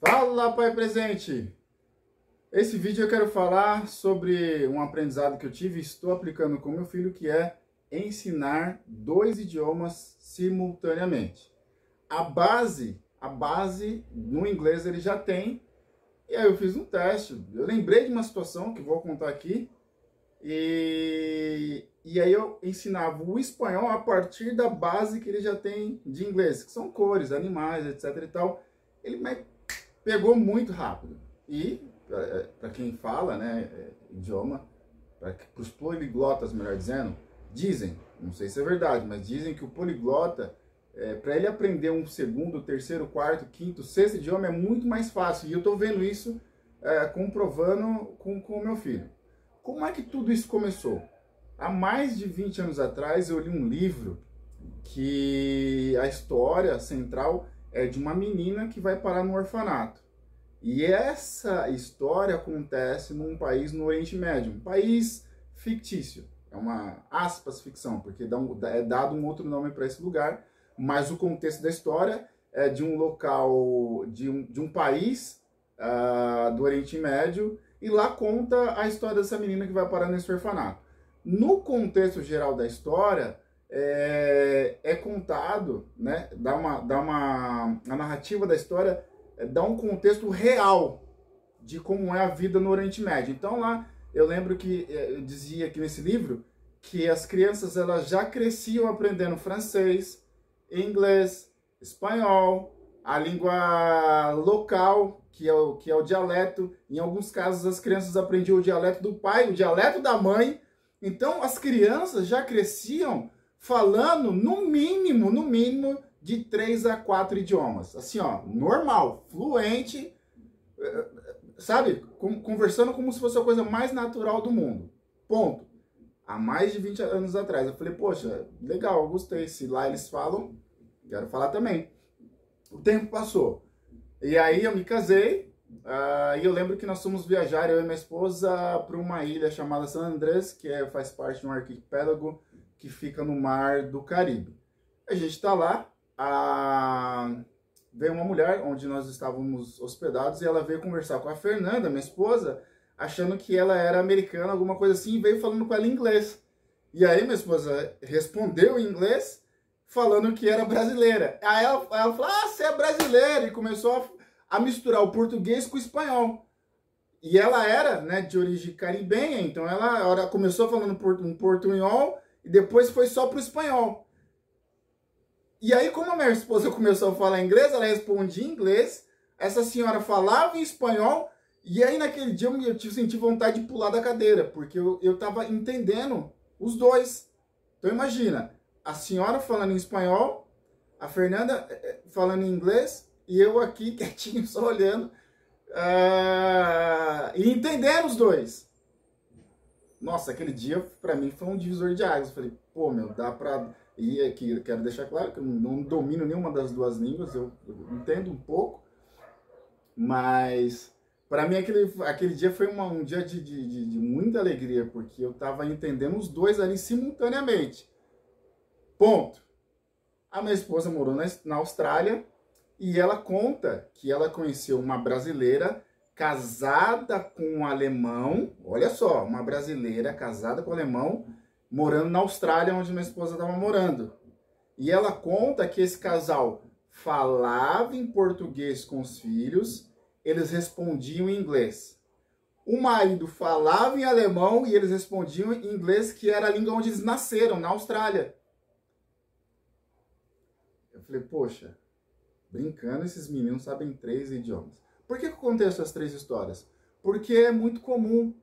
Fala, pai presente! Esse vídeo eu quero falar sobre um aprendizado que eu tive e estou aplicando com meu filho, que é ensinar dois idiomas simultaneamente. A base no inglês ele já tem, e aí eu fiz um teste. Eu lembrei de uma situação que vou contar aqui, e aí eu ensinava o espanhol a partir da base que ele já tem de inglês, que são cores, animais, etc e tal. Ele pegou muito rápido. E, para quem fala, né, idioma, para os poliglotas, melhor dizendo, dizem, não sei se é verdade, mas dizem que o poliglota, para ele aprender um segundo, terceiro, quarto, quinto, sexto idioma é muito mais fácil. E eu estou vendo isso, comprovando com o meu filho. Como é que tudo isso começou? Há mais de 20 anos atrás eu li um livro que a história central é de uma menina que vai parar no orfanato. E essa história acontece num país no Oriente Médio, um país fictício. É uma aspas ficção, porque é dado um outro nome para esse lugar, mas o contexto da história é de um local, de um país do Oriente Médio, e lá conta a história dessa menina que vai parar nesse orfanato. No contexto geral da história, é contado, né, a narrativa da história dá um contexto real de como é a vida no Oriente Médio. Então lá, eu lembro que eu dizia aqui nesse livro que as crianças elas já cresciam aprendendo francês, inglês, espanhol, a língua local, que é o dialeto. Em alguns casos as crianças aprendiam o dialeto do pai, o dialeto da mãe. Então as crianças já cresciam falando no mínimo de 3 a 4 idiomas. Assim, ó, normal, fluente, sabe? Conversando como se fosse a coisa mais natural do mundo. Ponto. Há mais de 20 anos atrás. Eu falei, poxa, legal, gostei. Se lá eles falam, quero falar também. O tempo passou. E aí eu me casei. E eu lembro que nós fomos viajar, eu e minha esposa, para uma ilha chamada San Andrés, que faz parte de um arquipélago que fica no mar do Caribe. A gente está lá. Veio uma mulher onde nós estávamos hospedados e ela veio conversar com a Fernanda, minha esposa, achando que ela era americana, alguma coisa assim, e veio falando com ela em inglês. E aí minha esposa respondeu em inglês, falando que era brasileira. Aí ela falou, você é brasileira, e começou a misturar o português com o espanhol. E ela era, né, de origem caribenha, então ela começou falando um portunhol e depois foi só para o espanhol. E aí, como a minha esposa começou a falar inglês, ela respondia em inglês, essa senhora falava em espanhol, e aí naquele dia eu senti vontade de pular da cadeira, porque eu estava entendendo os dois. Então imagina, a senhora falando em espanhol, a Fernanda falando em inglês, e eu aqui quietinho, só olhando, e entendendo os dois. Nossa, aquele dia pra mim foi um divisor de águas. Eu falei, pô, meu, dá pra... E aqui eu quero deixar claro que eu não domino nenhuma das duas línguas, eu entendo um pouco, mas para mim aquele dia foi um dia de muita alegria, porque eu estava entendendo os dois ali simultaneamente. Ponto. A minha esposa morou na Austrália e ela conta que ela conheceu uma brasileira casada com um alemão, olha só, uma brasileira casada com um alemão, morando na Austrália, onde minha esposa estava morando. E ela conta que esse casal falava em português com os filhos, eles respondiam em inglês. O marido falava em alemão e eles respondiam em inglês, que era a língua onde eles nasceram, na Austrália. Eu falei, poxa, brincando, esses meninos sabem 3 idiomas. Por que eu contei essas 3 histórias? Porque é muito comum.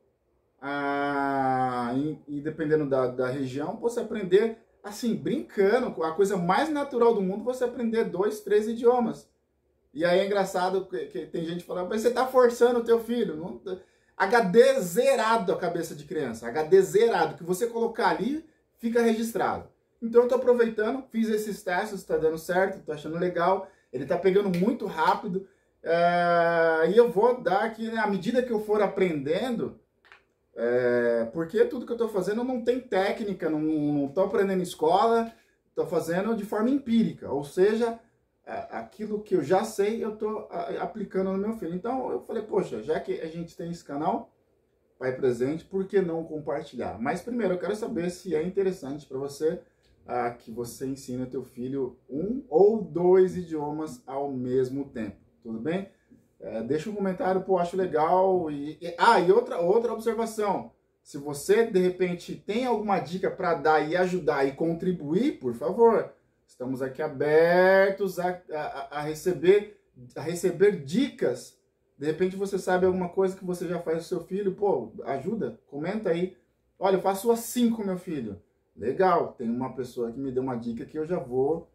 E dependendo da região, você aprender, assim, brincando, a coisa mais natural do mundo, você aprender 2, 3 idiomas. E aí é engraçado que tem gente falando, mas você tá forçando o teu filho. Não, HD zerado a cabeça de criança, HD zerado, que você colocar ali, fica registrado. Então eu tô aproveitando, fiz esses testes, tá dando certo, tô achando legal, ele tá pegando muito rápido, e eu vou dar aqui, né, à medida que eu for aprendendo, porque tudo que eu estou fazendo não tem técnica, não estou aprendendo em escola, estou fazendo de forma empírica, ou seja, aquilo que eu já sei, eu estou aplicando no meu filho. Então eu falei, poxa, já que a gente tem esse canal, Pai Presente, por que não compartilhar? Mas primeiro eu quero saber se é interessante para você que você ensine o teu filho 1 ou 2 idiomas ao mesmo tempo, tudo bem? Deixa um comentário, pô, acho legal. E outra observação, se você de repente tem alguma dica para dar e ajudar e contribuir, por favor, estamos aqui abertos a receber dicas. De repente você sabe alguma coisa que você já faz com seu filho, pô, ajuda, comenta aí. Olha, eu faço assim com meu filho. Legal, tem uma pessoa que me deu uma dica que eu já vou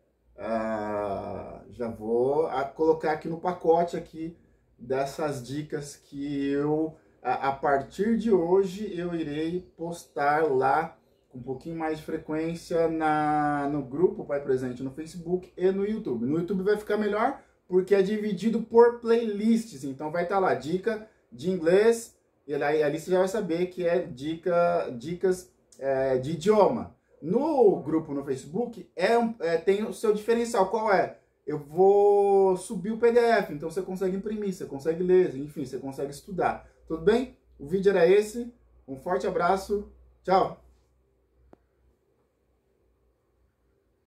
colocar aqui no pacote aqui dessas dicas que eu, a partir de hoje, eu irei postar lá com um pouquinho mais de frequência no grupo Pai Presente no Facebook e no YouTube. No YouTube vai ficar melhor, porque é dividido por playlists, então vai estar lá, dica de inglês, e ali você já vai saber que é dicas de idioma. No grupo no Facebook tem o seu diferencial, qual é? Eu vou subir o PDF, então você consegue imprimir, você consegue ler, enfim, você consegue estudar. Tudo bem? O vídeo era esse, um forte abraço, tchau!